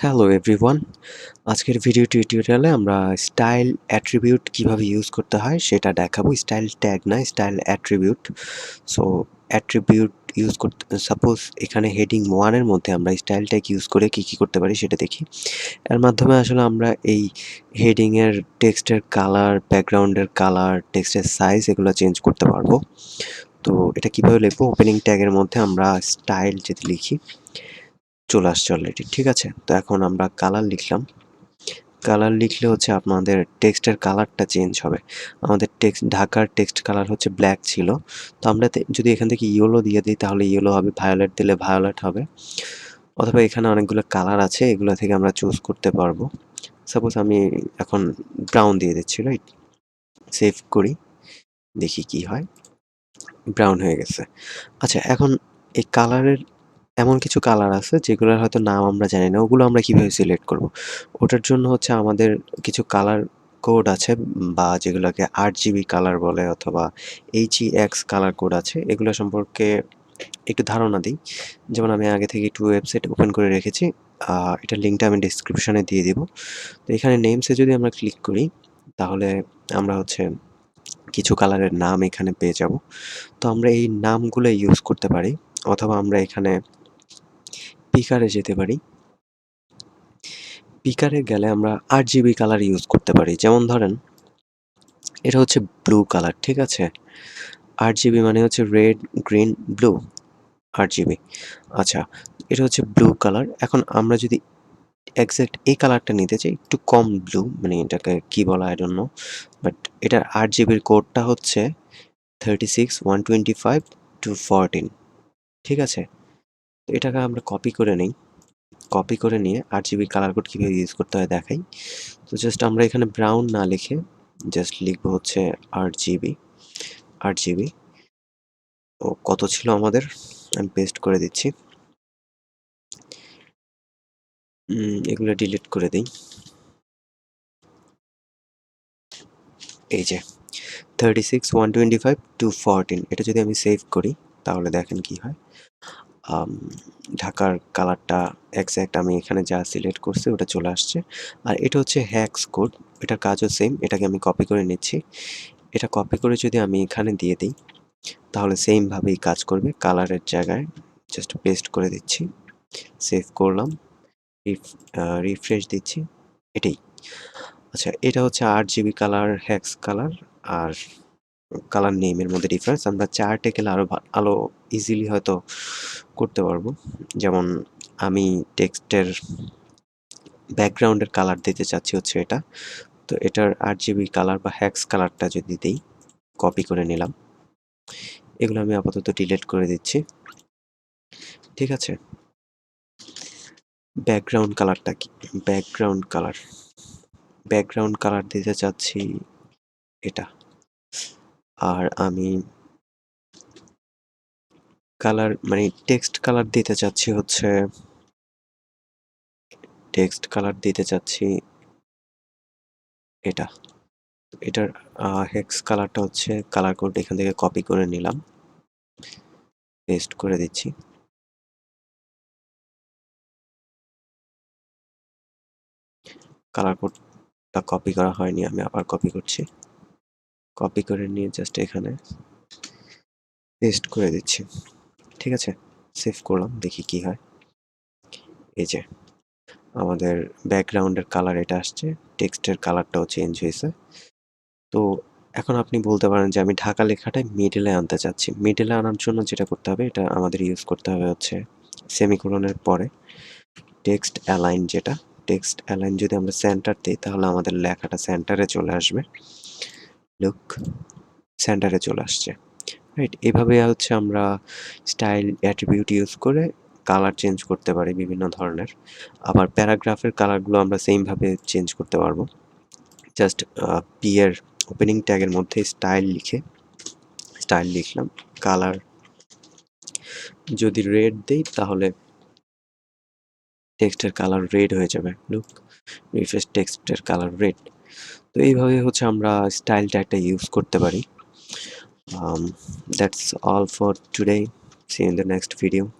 Hello everyone. আজকের video টিউটোরিয়ালে আমরা স্টাইল অ্যাট্রিবিউট কিভাবে ইউজ করতে হয় সেটা দেখাবো। স্টাইল ট্যাগ না, style attribute. So attribute use করতে সাপোজ এখানে হেডিং 1 এর মধ্যে আমরা স্টাইল ট্যাগ ইউজ করে কি করতে পারি সেটা দেখি। এর মাধ্যমে আসলে আমরা এই হেডিং এর টেক্সটের কালার, ব্যাকগ্রাউন্ডের কালার, টেক্সটের সাইজ এগুলো চেঞ্জ করতে পারবো। তো এটা কিভাবে লিখবো? ওপেনিং ট্যাগের মধ্যে আমরা স্টাইল যদি লিখি চলে আসছে অলরেডি। ঠিক আছে? তো এখন আমরা কালার লিখলাম। কালার লিখলে হচ্ছে আপনাদের টেক্সটের কালারটা চেঞ্জ হবে। আমাদের ঢাকার টেক্সট কালার হচ্ছে ব্ল্যাক ছিল। তো আমরা যদি এখান থেকে ইয়েলো দিয়ে দিই তাহলে ইয়েলো হবে, ভায়োলেট দিলে ভায়োলেট হবে। অথবা এখানে অনেকগুলো কালার আছে, এগুলো থেকে আমরা চুজ করতে পারবো। সাপোজ আমি এখন ব্রাউন দিয়ে দিচ্ছি, রাইট? সেভ করি, দেখি কি হয়। ব্রাউন হয়ে গেছে। আচ্ছা, এখন এই কালারের এমন কিছু কালার আছে যেগুলোর হয়তো নাম আমরা জানি না, ওগুলো আমরা কিভাবে সিলেক্ট করব? ওটার জন্য হচ্ছে আমাদের কিছু কালার কোড আছে বা যেগুলোকে RGB কালার বলে অথবা HEX কালার কোড আছে। এগুলো সম্পর্কে একটু ধারণা দিই। যেমন আমি আগে থেকে একটু ওয়েবসাইট ওপেন করে রেখেছি। এটার লিঙ্কটা আমি ডেসক্রিপশনে দিয়ে দিব। তো এখানে নেমসে যদি আমরা ক্লিক করি তাহলে আমরা হচ্ছে কিছু কালারের নাম এখানে পেয়ে যাব। তো আমরা এই নামগুলো ইউজ করতে পারি অথবা আমরা এখানে পিকারে যেতে পারি। পিকারে গেলে আমরা RGB কালার ইউজ করতে পারি। যেমন ধরেন এটা হচ্ছে ব্লু কালার, ঠিক আছে? RGB মানে হচ্ছে রেড, গ্রিন, ব্লু, RGB। আচ্ছা, এটা হচ্ছে ব্লু কালার। এখন আমরা যদি এক্সাক্ট এই কালারটা নিতে চাই, একটু কম ব্লু, মানে এটাকে কি বলা I don't know, বাট এটার RGB এর কোডটা হচ্ছে 36 125 214, ঠিক আছে? তো এটাকে আমরা কপি করে নেই। কপি করে নিয়ে RGB কালার কোড কিভাবে ইউজ করতে হয় দেখাই। তো জাস্ট আমরা এখানে ব্রাউন না লিখে জাস্ট লিখবো হচ্ছে RGB। RGB ও কত ছিল আমাদের? আমি পেস্ট করে দিচ্ছি। এগুলো ডিলিট করে দেই। এই যে 36 125 214, এটা যদি আমি সেভ করি তাহলে দেখেন কি হয়। আম ঢাকার কালারটা এক্সাক্ট আমি এখানে যা সিলেক্ট করছি ওটা চলে আসছে। আর এটা হচ্ছে হ্যাক্স কোড, এটার কাজও সেম। এটাকে আমি কপি করে নিচ্ছি। এটা কপি করে যদি আমি এখানে দিয়ে দিই তাহলে সেম ভাবেই কাজ করবে। কালারের জায়গায় জাস্ট পেস্ট করে দিচ্ছি, সেভ করলাম, রিফ্রেশ দিচ্ছি, এটাই। আচ্ছা, এটা হচ্ছে RGB কালার, হ্যাক্স কালার আর কালার নেমের মধ্যে ডিফারেন্স। আমরা চার্টে গেলে আরো ইজিলি হয়তো করতে পারবো। যেমন আমি টেক্সটের ব্যাকগ্রাউন্ডের কালার দিতে চাচ্ছি হচ্ছে এটা। তো এটার RGB কালার বা হ্যাক্স কালারটা যদি দেই, কপি করে নিলাম। এগুলো আমি আপাতত ডিলিট করে দিচ্ছি। ঠিক আছে? ব্যাকগ্রাউন্ড কালারটা কি? ব্যাকগ্রাউন্ড কালার দিতে চাচ্ছি এটা। আর আমি কালার মানে টেক্সট কালার দিতে চাচ্ছি হচ্ছে এটা। এটার হেক্স কালারটা হচ্ছে কালার কোড এখান থেকে কপি করে নিলাম, পেস্ট করে দিচ্ছি। কালার কোডটা কপি করা হয়নি, আমি আবার কপি করছি। কপি করে নিয়ে জাস্ট এখানে পেস্ট করে দিচ্ছি। ঠিক আছে? সেভ করলাম, দেখি কি হয়। এই যে আমাদের ব্যাকগ্রাউন্ডের কালার এটা আসছে, টেক্সটের কালারটাও চেঞ্জ হয়েছে। তো এখন আপনি বলতে পারেন যে আমি ঢাকা লেখাটাই মিডলে আনতে চাচ্ছি। মিডলে আনার জন্য যেটা করতে হবে, এটা আমাদের ইউজ করতে হবে হচ্ছে সেমিকোলনের পরে টেক্সট অ্যালাইন, যেটা টেক্সট অ্যালাইন যদি আমরা সেন্টার দিই তাহলে আমাদের লেখাটা সেন্টারে চলে আসবে। লুক, সেন্টারে চলে আসছে, রাইট? এভাবে হচ্ছে আমরা স্টাইল অ্যাট্রিবিউট ইউজ করে কালার চেঞ্জ করতে পারি বিভিন্ন ধরনের। আবার প্যারাগ্রাফের কালারগুলো আমরা সেমভাবে চেঞ্জ করতে পারবো। জাস্ট পি এর ওপেনিং ট্যাগের মধ্যে স্টাইল লিখলাম, কালার যদি রেড দেই তাহলে টেক্সটের কালার রেড হয়ে যাবে। লুক, রিফ্রেশ, টেক্সটের কালার রেড। তো এইভাবে হচ্ছে আমরা স্টাইল ট্যাগটা ইউজ করতে পারি। That's all for today. See you in the next video.